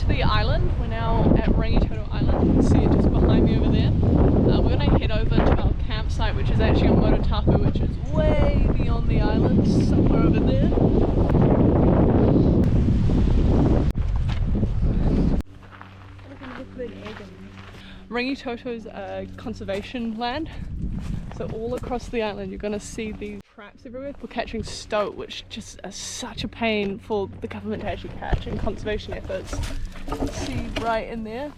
to the island. We're now at Rangitoto Island. You can see it just behind me over there. We're going to head over to our campsite, which is actually on Mototapu, which is way beyond the island, somewhere over there. Rangitoto is a conservation land, so all across the island you're going to see these traps everywhere for catching stoat, which just is such a pain for the government to actually catch in conservation efforts. You can see right in there,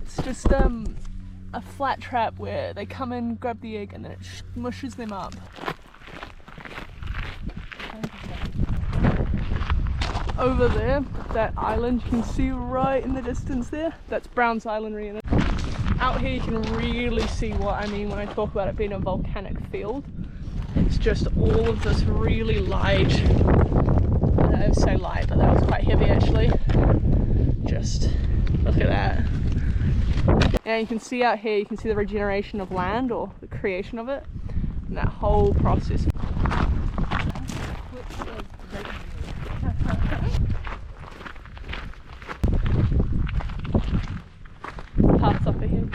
it's just a flat trap where they come in, grab the egg, and then it mushes them up. Over there, that island you can see right in the distance there, that's Brown's Island. Out here you can really see what I mean when I talk about it being a volcanic field. It's just all of this really light, I don't say light, but that was quite heavy actually. Just look at that. And you can see out here, you can see the regeneration of land, or the creation of it, and that whole process. Paths up ahead.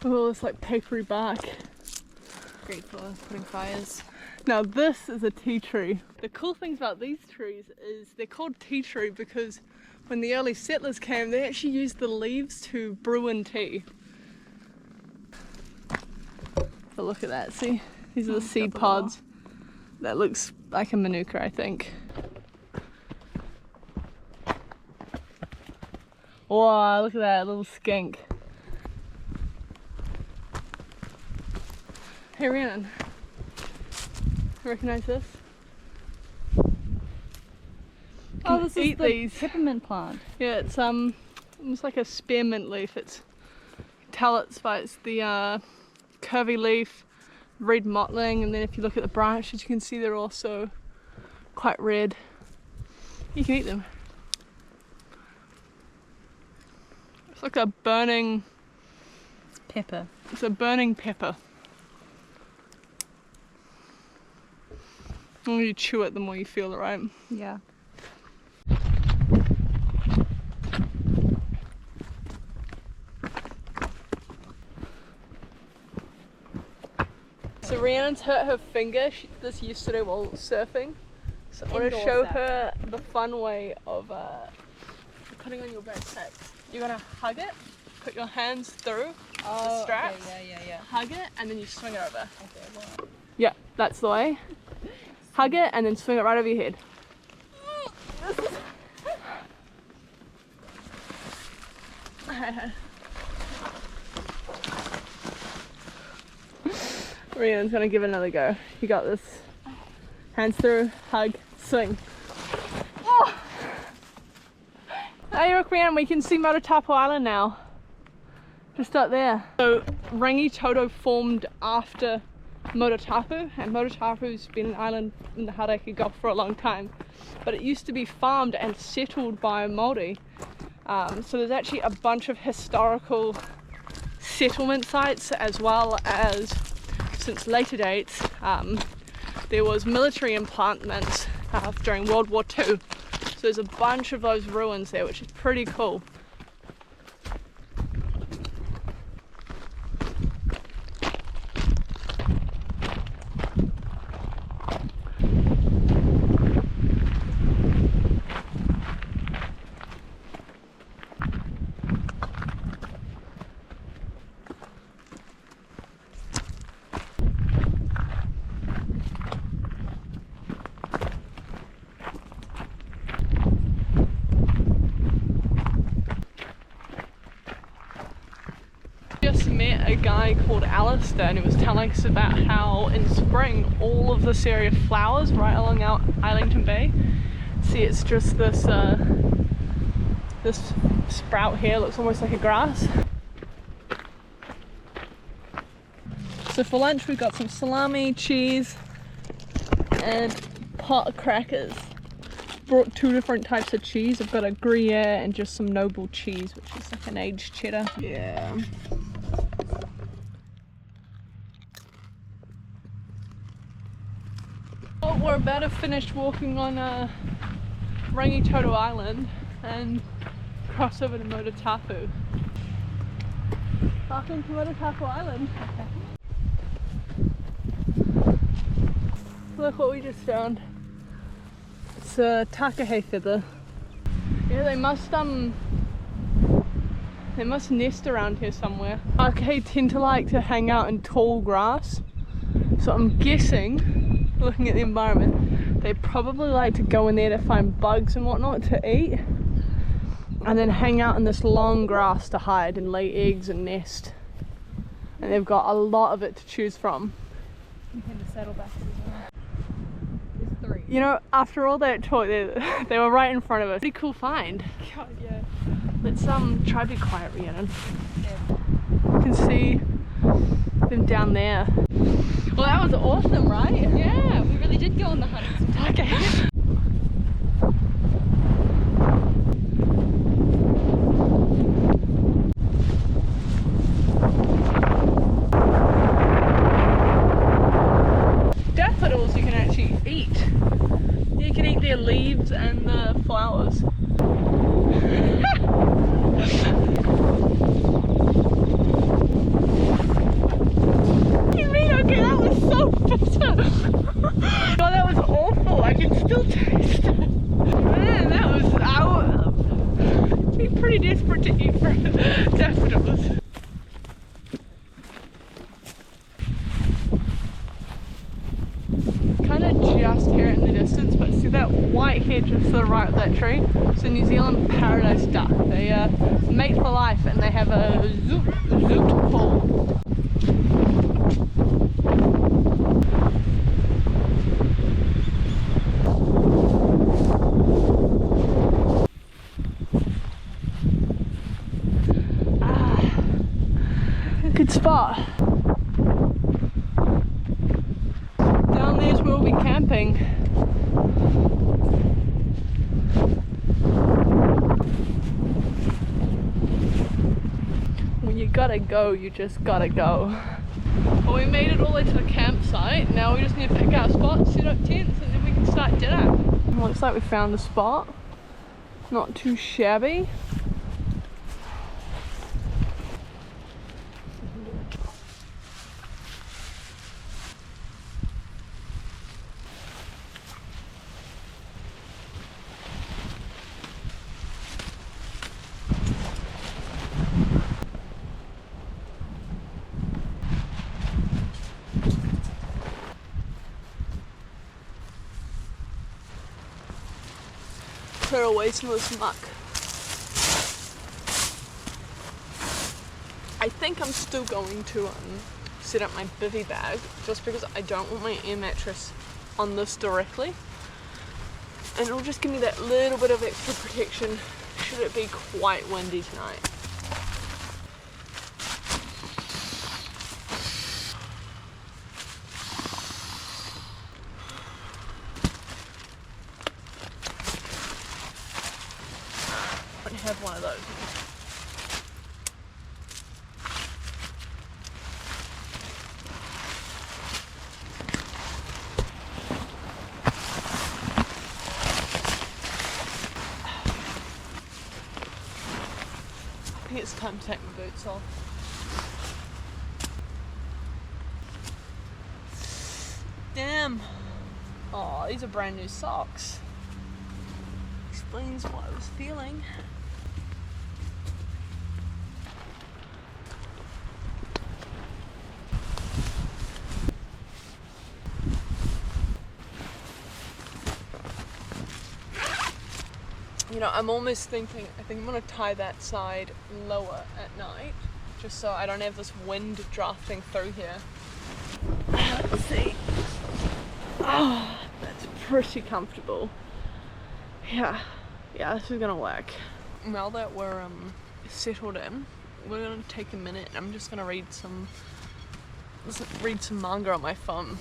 Oh, it's like papery bark. Great for putting fires. Now this is a tea tree. The cool things about these trees is they're called tea tree because when the early settlers came, they actually used the leaves to brew in tea. But look at that, see? These are the seed pods. That looks like a manuka, I think. Wow, look at that little skink. Hey Rhiannon, recognize this? Oh, this is the these. peppermint plant. Yeah, it's almost like a spearmint leaf. It's, you can tell it's the curvy leaf, red mottling, and then if you look at the branches, you can see they're also quite red. You can eat them. It's like a burning. It's pepper. It's a burning pepper. The more you chew it, the more you feel it, right? Yeah. So Rhiannon's hurt her finger. She did this yesterday while surfing. So I want to show her the fun way of putting on your backpack. You're going to hug it, put your hands through the straps, okay, yeah. hug it, and then you swing it over. Okay, well. Yeah, that's the way. Hug it and then swing it right over your head. Rhiannon's gonna give it another go. You got this. Hands through, hug, swing. Oh! Hey, look, Rhiannon, we can see Mototapu Island now. Just up there. So Rangitoto formed after Mototapu, and Mototapu's been an island in the Hauraki Gulf for a long time, but it used to be farmed and settled by Māori. So there's actually a bunch of historical settlement sites, as well as, since later dates, there was military emplantments during World War II. So there's a bunch of those ruins there, which is pretty cool. Just met a guy called Alistair, and he was telling us about how in spring all of this area flowers right along our Islington Bay. See, it's just this this sprout here looks almost like a grass. So for lunch we've got some salami, cheese, and pot of crackers. Brought 2 different types of cheese. I've got a Gruyere and just some noble cheese, which is like an aged cheddar. Yeah. Well, we're about to finish walking on Rangitoto Island and cross over to Mototapu. Welcome to Mototapu Island. Look what we just found. It's a Takahē feather. Yeah, they must nest around here somewhere. Takahē tend to like to hang out in tall grass, so I'm guessing, looking at the environment, they probably like to go in there to find bugs and whatnot to eat, and then hang out in this long grass to hide and lay eggs and nest. And they've got a lot of it to choose from. You can the Saddleback as well. You know, after all that talk, they were right in front of us. Pretty cool find. God, yeah. Let's try to be quiet, Rhiannon. Yeah. You can see them down there. Well, that was awesome, right? Yeah, we really did go on the hunt for some Takahē. Daffodils you can actually eat. You can eat their leaves and the flowers. You mean, okay, that was so bitter. Oh, that was awful. I can still taste it. Man, that was, I'd be pretty desperate to eat daffodils. Kind of just hear it in the distance, but see that white head just to the right of that tree? It's a New Zealand paradise duck. They mate for life and they have a zoot call. Good spot. Down there's where we'll be camping. When you gotta go, you just gotta go. Well, we made it all the way to the campsite. Now we just need to pick our spot, set up tents, and then we can start dinner. Looks like we found a spot. Not too shabby. Clear away some of this muck. I think I'm still going to set up my bivy bag just because I don't want my air mattress on this directly, and it'll just give me that little bit of extra protection should it be quite windy tonight. Have one of those. I think it's time to take my boots off. Damn. Oh, these are brand new socks. Explains what I was feeling. You know, I'm almost thinking, I think I'm going to tie that side lower at night, just so I don't have this wind drafting through here. Let's see. Oh, that's pretty comfortable. Yeah, this is going to work. Now that we're settled in, we're gonna take a minute. I'm just gonna read some manga on my phone.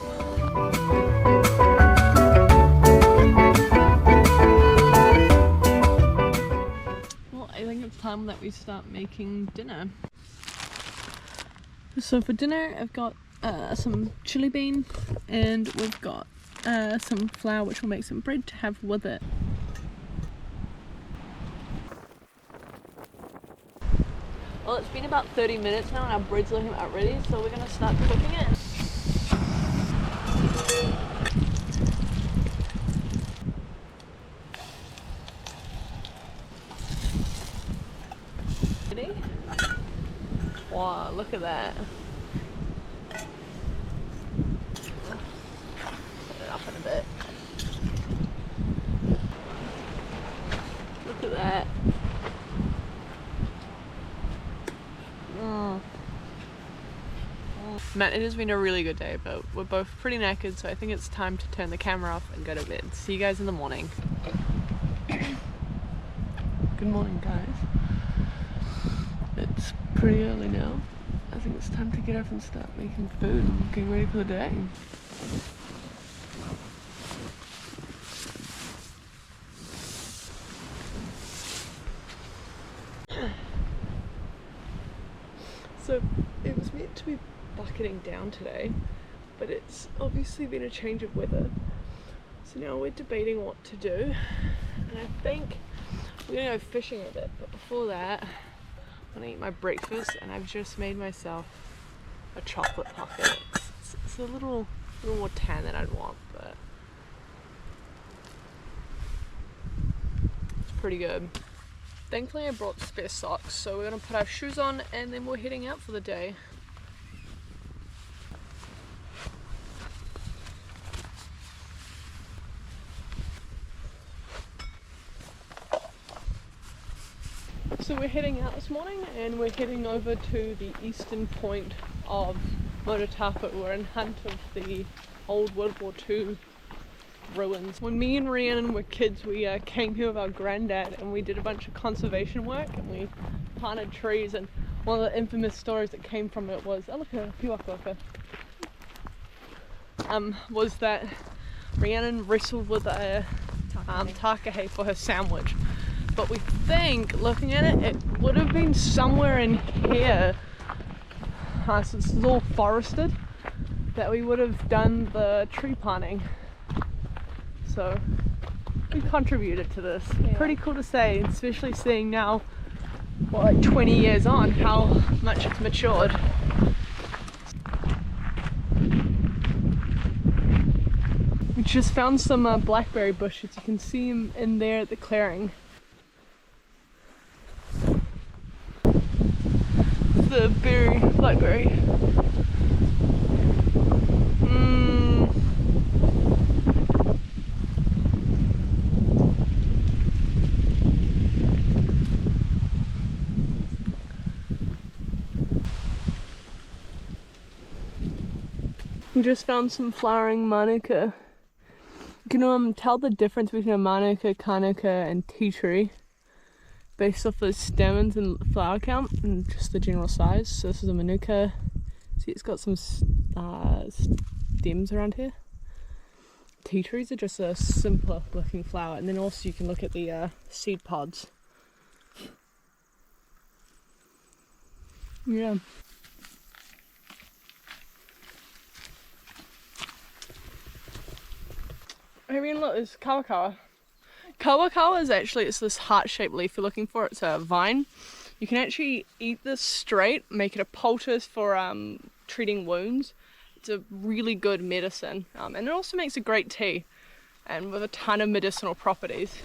Well, I think it's time that we start making dinner. So for dinner, I've got some chili bean, and we've got some flour, which will make some bread to have with it. Well, it's been about 30 minutes now and our bread's looking about ready, so we're gonna start cooking it. Ready? Wow, look at that. Put it up in a bit. Look at that. Man, it has been a really good day, but we're both pretty knackered, so I think it's time to turn the camera off and go to bed. See you guys in the morning. Good morning, guys. It's pretty early now. I think it's time to get up and start making food and getting ready for the day. So it was meant to be bucketing down today, but it's obviously been a change of weather. So now we're debating what to do, and I think we're gonna go fishing a bit. But before that, I'm gonna eat my breakfast, and I've just made myself a chocolate pocket. It's a little more tan than I'd want, but it's pretty good. Thankfully I brought spare socks, so we're gonna put our shoes on and then we're heading out for the day. So we're heading out this morning and we're heading over to the eastern point of Mototapu. We're in hunt of the old World War II ruins. When me and Rhiannon were kids, we came here with our granddad and we did a bunch of conservation work and we planted trees, and one of the infamous stories that came from it was, oh look at was that Rhiannon wrestled with a Takahē for her sandwich. But we think, looking at it, it would have been somewhere in here, since this is all forested, that we would have done the tree planting. So we contributed to this. Yeah. Pretty cool to say, especially seeing now, what, like 20 years on, how much it's matured. We just found some blackberry bushes. You can see them in there at the clearing. The blackberry. We just found some flowering manuka. You can tell the difference between a manuka, kākāriki and tea tree based off the stamens and flower count and just the general size. So this is a manuka. See, it's got some stems around here. Tea trees are just a simpler looking flower, and then also you can look at the seed pods. Yeah. I mean, look, there's kawakawa. Kawakawa is actually, it's this heart-shaped leaf you're looking for. It's a vine. You can actually eat this straight, make it a poultice for treating wounds. It's a really good medicine, and it also makes a great tea, and with a ton of medicinal properties.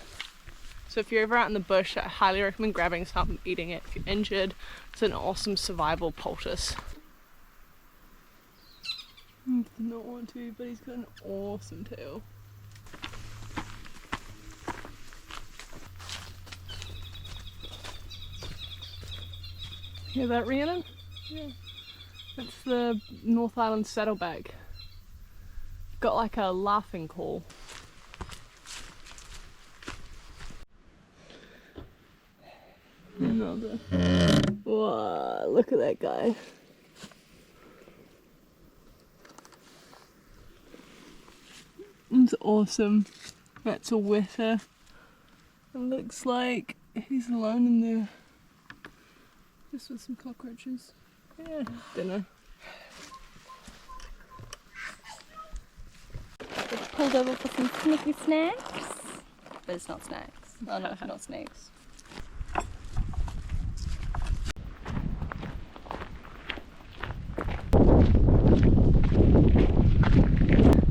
So if you're ever out in the bush, I highly recommend grabbing some, eating it. If you're injured, it's an awesome survival poultice. He did not want to, but he's got an awesome tail. Hear that, Rhiannon? Yeah. It's the North Island Saddleback. Got like a laughing call. Another. Whoa, look at that guy. It's awesome. That's a weta. It looks like he's alone in there. Just with some cockroaches. Yeah, don't know. Just pulled over for some sneaky snacks. But it's not snacks. Oh no, it's not snakes.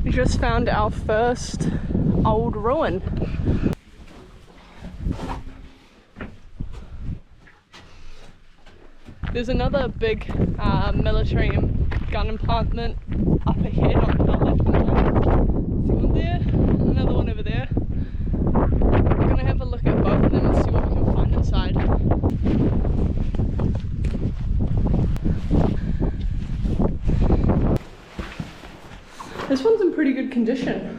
We just found our first old ruin. There's another big military gun emplantment up ahead on the left and right. See one there, another one over there. We're gonna have a look at both of them and see what we can find inside. This one's in pretty good condition.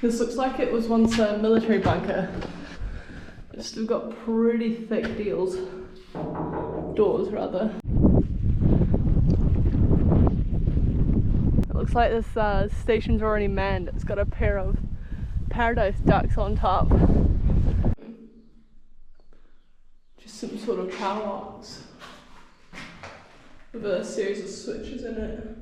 This looks like it was once a military bunker. It's still got pretty thick doors rather. It looks like this station's already manned. It's got a pair of paradise ducks on top. Just some sort of power box with a series of switches in it.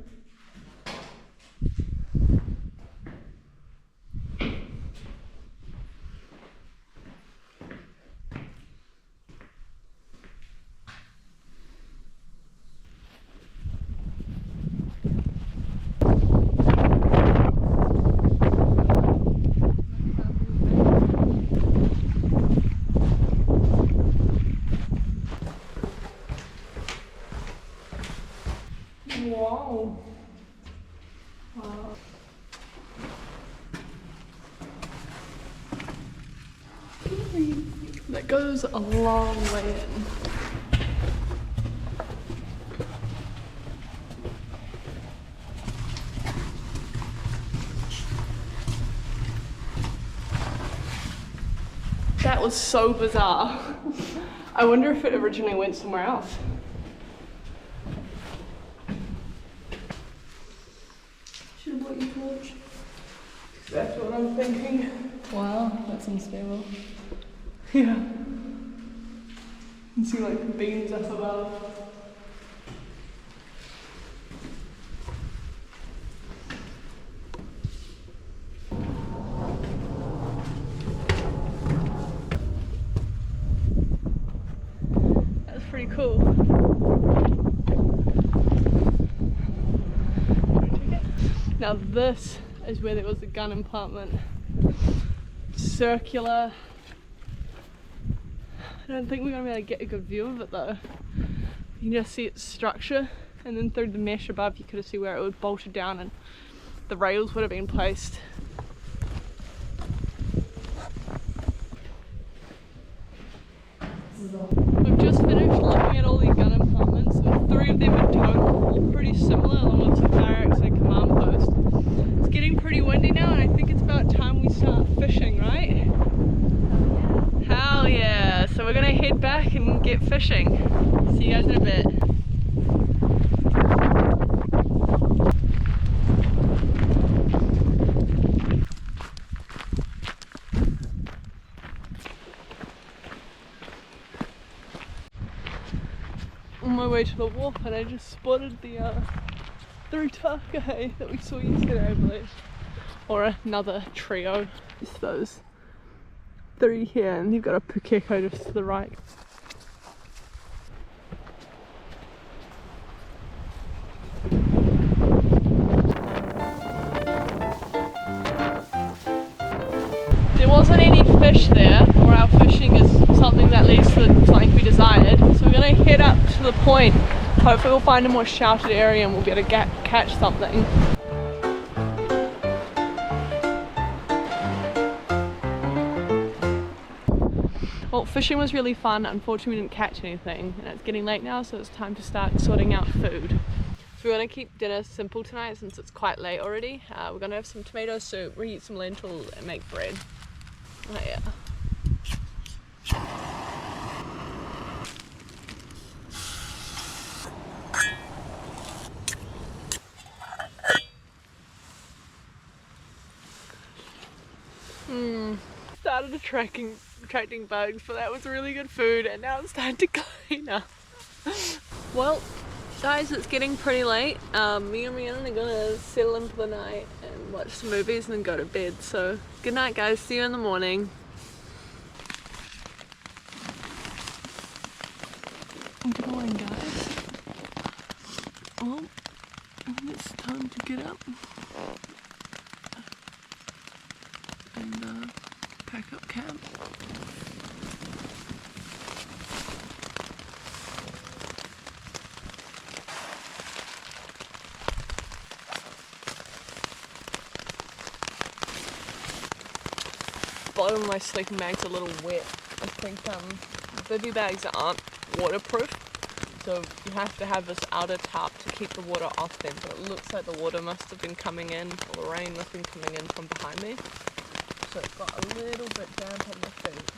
Wow. Wow. That goes a long way in. That was so bizarre. I wonder if it originally went somewhere else. Should have bought you torch. That's what I'm thinking. Wow, that's unstable. Yeah. You can see like the beams up above. That's pretty cool. Now this is where there was the gun emplantment. Circular. I don't think we're going to be able to get a good view of it though. You can just see its structure, and then through the mesh above you could see where it would bolted down and the rails would have been placed. We've just finished looking at all the gun emplantments, with 3 of them in total, all pretty similar, along with some barracks and command post. It's getting pretty windy now, and I think it's about time we start fishing, right? Hell yeah! So we're gonna head back and get fishing. See you guys in a bit. On my way to the wharf, and I just spotted the 3 Takahē that we saw yesterday, I believe. Or another trio. It's those 3 here, and you've got a pūkeko just to the right. There wasn't any fish there, or our fishing is something that leads to something we desired, so we're going to head up to the point. Hopefully we'll find a more sheltered area and we'll be able to catch something. Well, fishing was really fun. Unfortunately we didn't catch anything, and it's getting late now, so it's time to start sorting out food. So we're going to keep dinner simple tonight since it's quite late already. We're going to have some tomato soup, reheat some lentils and make bread. Oh yeah. Started attracting bugs, but that was really good food, and now it's time to clean up. Well, guys, it's getting pretty late. Me and Rhiannon are gonna settle in for the night and watch some movies and then go to bed. So good night, guys. See you in the morning. Good morning, guys. Well, it's time to get up and pack up camp. Bottom of my sleeping bag's a little wet. I think bivy bags aren't waterproof, so you have to have this outer tarp to keep the water off them, but it looks like the water must have been coming in, or the rain must have been coming in from behind me, so it got a little bit damp on my feet.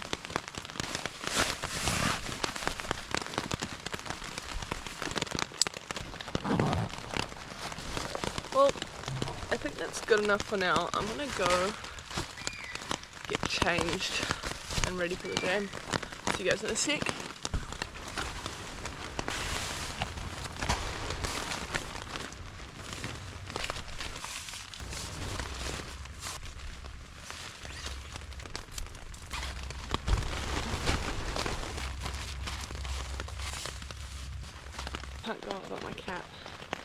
Well, I think that's good enough for now. I'm gonna go get changed and ready for the day. See you guys in a sec. Can't go without my cap.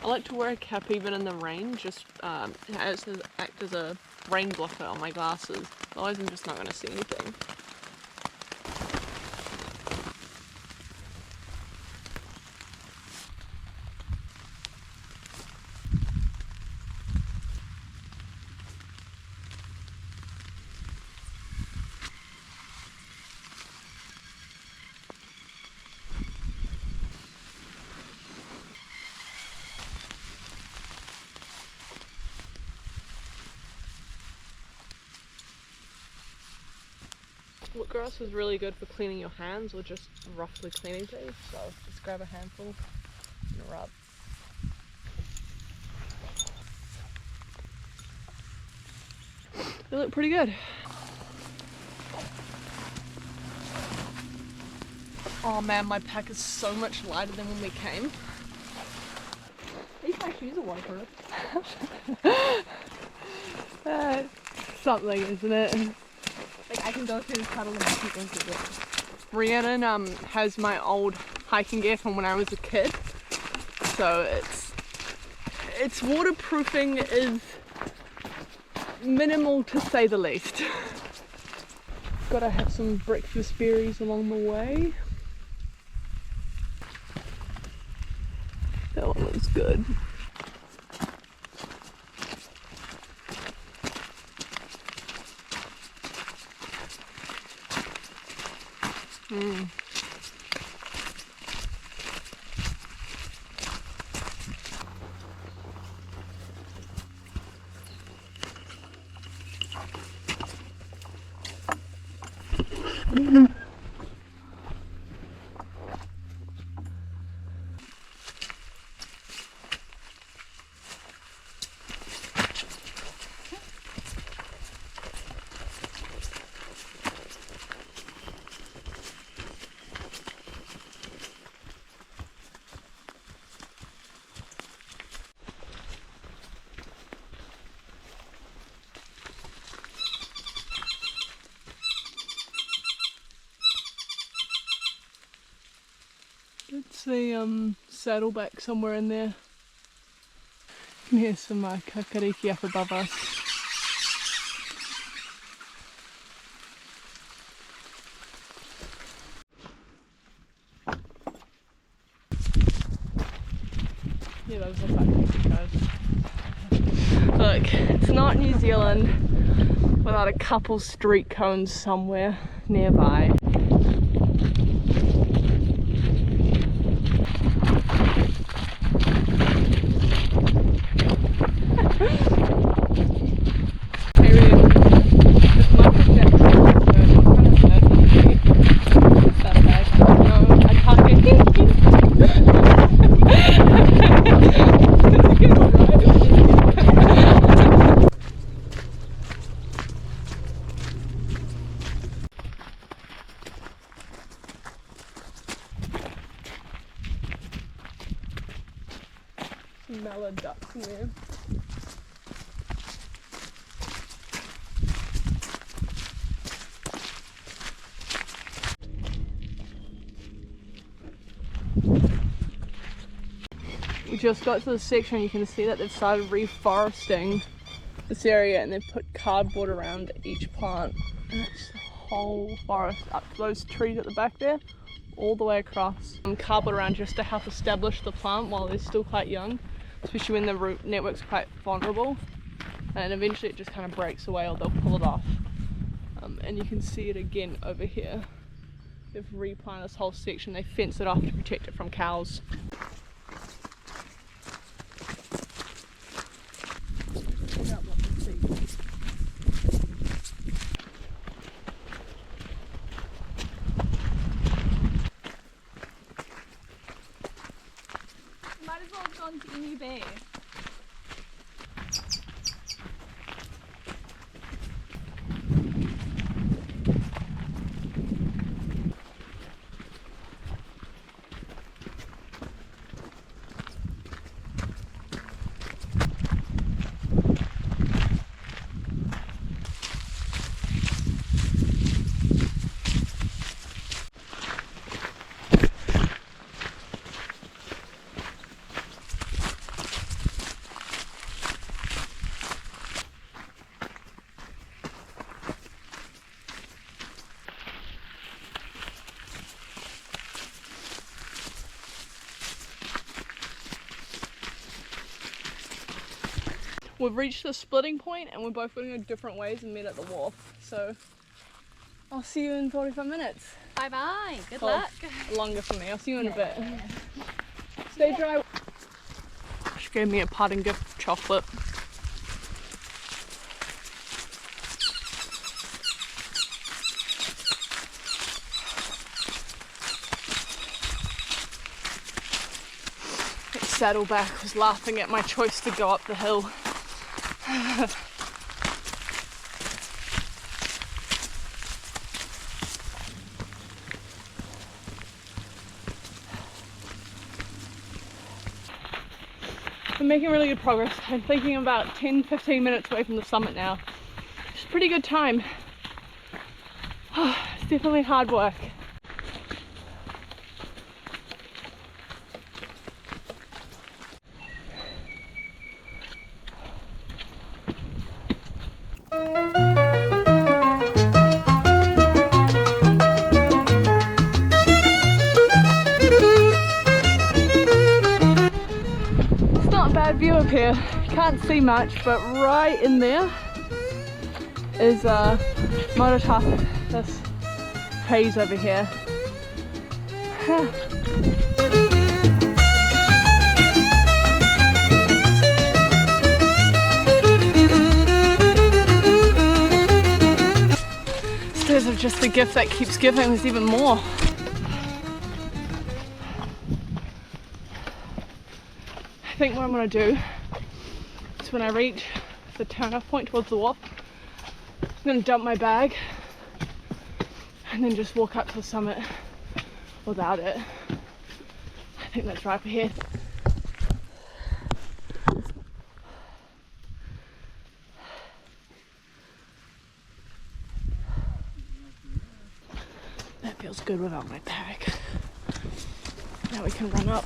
I like to wear a cap even in the rain, just it has to act as a rain blocker on my glasses, otherwise I'm just not going to see anything. Wheatgrass is really good for cleaning your hands or just roughly cleaning things, so just grab a handful and rub. They look pretty good. Oh man, my pack is so much lighter than when we came. At least my shoes are waterproof. Something, isn't it? Like I can go through the puddle and keep going through it. Rhiannon has my old hiking gear from when I was a kid, so its waterproofing is minimal to say the least. Gotta have some breakfast berries along the way. That one looks good. It's the Saddleback somewhere in there. You can hear some kākāriki up above us. Yeah, those look like pictures. Look, it's not New Zealand without a couple street cones somewhere nearby. mallard ducks in there. We just got to the section and you can see that they've started reforesting this area and they've put cardboard around each plant. And it's the whole forest up to those trees at the back there, all the way across. Cardboard around just to help establish the plant while they're still quite young, especially when the root network's quite vulnerable. And eventually it just kind of breaks away or they'll pull it off. And you can see it again over here. They've replanted this whole section, they fence it off to protect it from cows. Might as well have gone to Emu Bay. We've reached the splitting point and we're both going to go different ways and meet at the wharf. So I'll see you in 45 minutes. Bye bye. Good Well, luck. Longer for me. I'll see you in a bit. Stay dry. She gave me a parting gift of chocolate. Saddleback was laughing at my choice to go up the hill. I'm making really good progress. I'm thinking about 10-15 minutes away from the summit now. It's a pretty good time. It's definitely hard work. View up here, can't see much, but right in there is Mototapu, this haze over here. Stairs are just the gift that keeps giving. There's even more. I think what I'm going to do is when I reach the turn-off point towards the wharf, I'm going to dump my bag and then just walk up to the summit without it. I think that's right up ahead. That feels good without my bag. Now we can run up.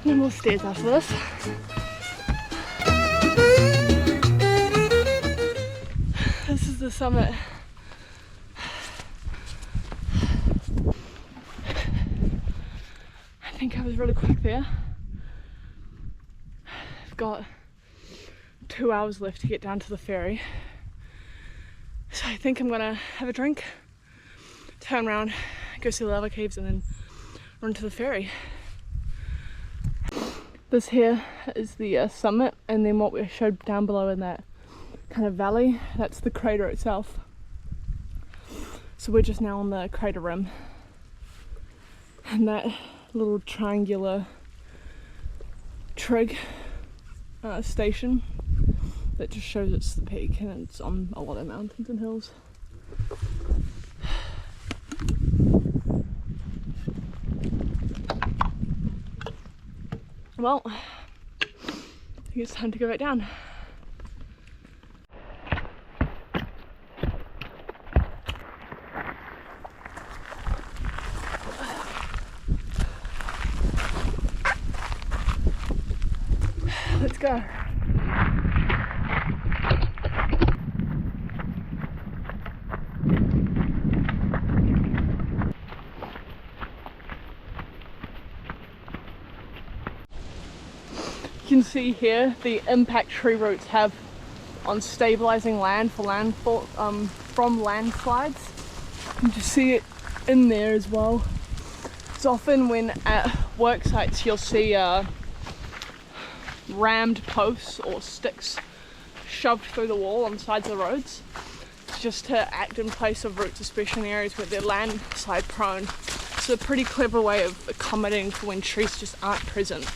No more stairs after this. This is the summit. I think I was really quick there. I've got 2 hours left to get down to the ferry. So I think I'm gonna have a drink, turn around, go see the lava caves and then run to the ferry. This here is the summit, and then what we showed down below in that kind of valley, that's the crater itself. So we're just now on the crater rim, and that little triangular trig station that just shows it's the peak, and it's on a lot of mountains and hills. Well, I think it's time to go back down. Let's go. You can see here the impact tree roots have on stabilizing land for landfall from landslides. You can just see it in there as well. It's often when at work sites you'll see rammed posts or sticks shoved through the wall on the sides of the roads, just to act in place of roots, especially in areas where they're landslide prone. It's a pretty clever way of accommodating for when trees just aren't present.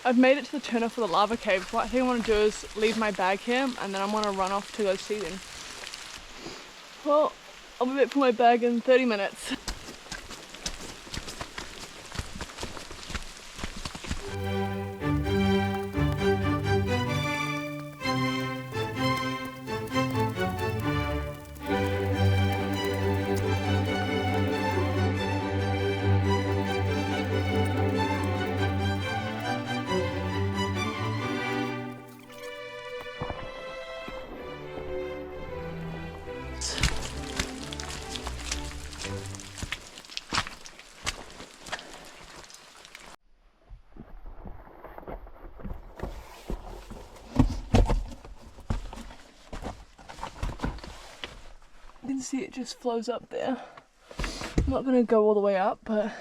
I've made it to the turn-off for the lava cave. What I think I want to do is leave my bag here, and then I'm going to run off to go see them. Well, I'll be back for my bag in 30 minutes. You can see it just flows up there. I'm not going to go all the way up, but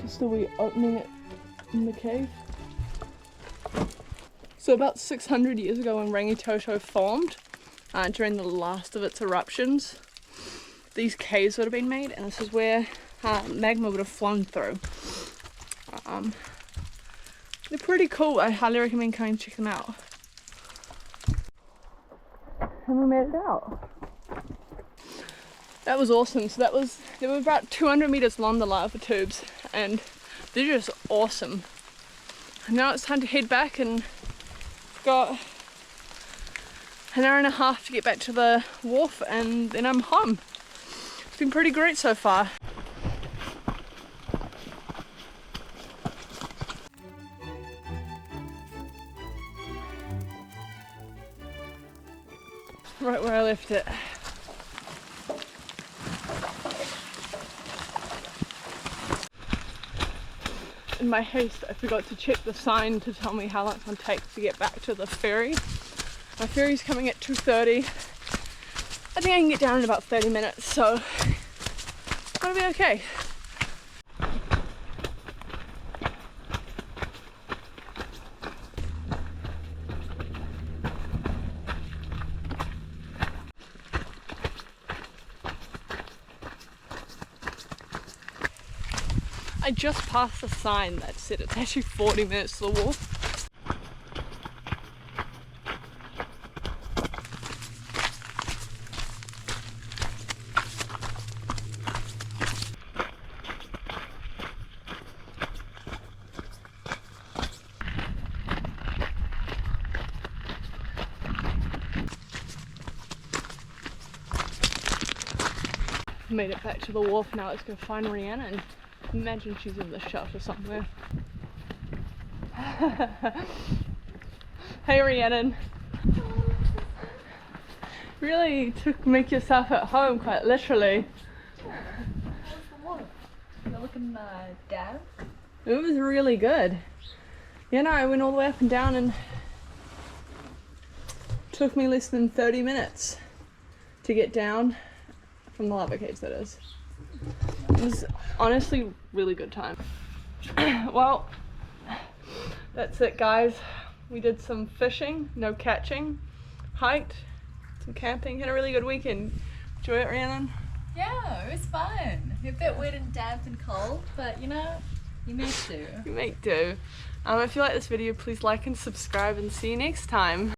just a wee opening it in the cave. So about 600 years ago when Rangitoto formed, during the last of its eruptions, these caves would have been made, and this is where magma would have flown through. They're pretty cool. I highly recommend coming and check them out. And we made it out. That was awesome. So they were about 200 meters long, the lava tubes, and they're just awesome. And now it's time to head back, and got an hour and a half to get back to the wharf, and then I'm home. It's been pretty great so far. Right where I left it. In my haste, I forgot to check the sign to tell me how long it's going to take to get back to the ferry. My ferry's coming at 2:30. I think I can get down in about 30 minutes, so it'll be okay. I just passed a sign that said it's actually 40 minutes to the wharf. Made it back to the wharf now. Let's go find Rhiannon. Imagine she's in the shelter somewhere. Hey Rhiannon. Really took make yourself at home quite literally. You're looking down? It was really good. Yeah, no, I went all the way up and down and took me less than 30 minutes to get down from the lava caves, that is. It was honestly really good time. Well, that's it guys. We did some fishing, no catching, hiked, some camping, had a really good weekend. Enjoy it, Rhiannon? Yeah, it was fun. A bit wet and damp and cold, but you know, you make do. You make do. If you like this video, please like and subscribe and see you next time.